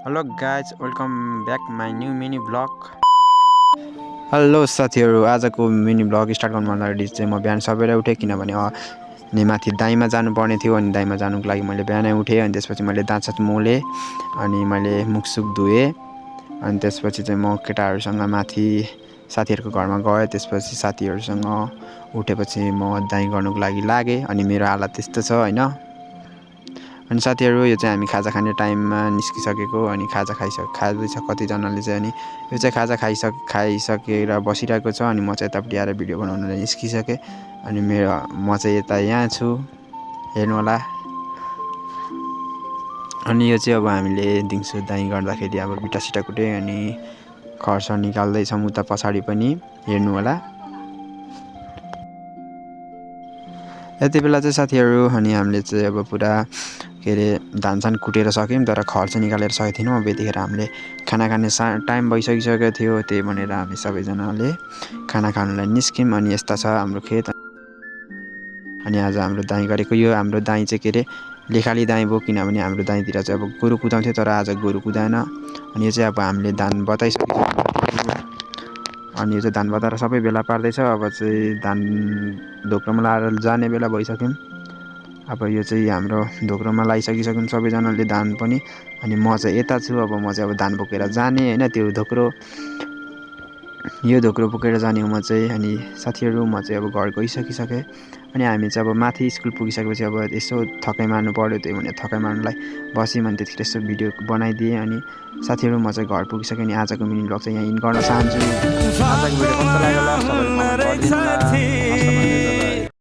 Hello guys welcome back my new mini blog. Hello साथीहरू, आजको mini blog start गर्नु अगाडि चाहिँ म बिहान सबैले उठेँ किनभने माथि दाइँमा जानुपर्ने थियो। अनि दाइँमा जानुको लागि मैले बिहानै उठेँ। अनि त्यसपछि मैले दाँत मोलेँ अनि मैले मुखसुख धोएँ। अनि त्यसपछि चाहिँ म केटाहरूसँग माथि साथीहरूको घरमा गएँ। त्यसपछि साथीहरूसँग उठेपछि म दाइँ गर्नुको लागि लागेँ। अनि मेरो हालत त्यस्तो छ होइन। अनि साथीहरू, यो चाहिँ हामी खाजा खाने टाइममा निस्किसकेको। अनि खाजा खाँदैछ कतिजनाले चाहिँ। अनि यो चाहिँ खाजा खाइसकेर बसिरहेको छ। अनि म चाहिँ यतापट्टि आएर भिडियो बनाउनलाई निस्किसकेँ। अनि म चाहिँ यता यहाँ छु, हेर्नु होला। अनि यो चाहिँ अब हामीले दिउँसो दाइँ गर्दाखेरि अब बिटासिटा कुटेँ अनि खर्स निकाल्दैछौँ उता पछाडि पनि, हेर्नु होला। यति बेला चाहिँ साथीहरू अनि हामीले चाहिँ अब पुरा के अरे धानसान कुटेर सक्यौँ, तर खर्च निकालेर सकेको थिएनौँ। अब यतिखेर हामीले खाना खाने टाइम भइसकिसकेको थियो। त्यही भनेर हामी सबैजनाले खाना खानुलाई निस्क्यौँ। अनि यस्ता छ हाम्रो खेत। अनि आज हाम्रो दाइँ गरेको यो हाम्रो दाइँ चाहिँ के अरे लेखाली दाइँ भयो, किनभने हाम्रो दाइँतिर चाहिँ अब गोरु कुदाउँथ्यो, तर आज गोरु कुदाएन। अनि यो चाहिँ अब हामीले धान बताइसक्यौँ। अनि यो चाहिँ धान बताएर सबै बेला पार्दैछ। अब चाहिँ धान धोक्रोमा लाएर जाने बेला भइसक्यौँ। अब यो चाहिँ हाम्रो धोक्रोमा लगाइसकिसक्यौँ सबैजनाले धान पनि। अनि म चाहिँ यता छु। अब म चाहिँ अब धान बोकेर जाने होइन, त्यो यो धोक्रो बोकेर जाने हो म चाहिँ। अनि साथीहरू, म चाहिँ अब घर गइसकिसकेँ। अनि हामी चाहिँ अब माथि स्कुल पुगिसकेपछि अब यसो थकाइ मार्नु पऱ्यो। त्यही भनेर थकाइ मार्नुलाई बस्यौँ। अनि त्यतिखेर यसो भिडियो बनाइदिएँ। अनि साथीहरू, म चाहिँ घर पुगिसकेँ। अनि आजको मिनी ब्लग चाहिँ यहाँ इन गर्न चाहन्छु। आजको भिडियो कस्तो लाग्यो होला सबैले कमेन्ट गरिदिनु होला।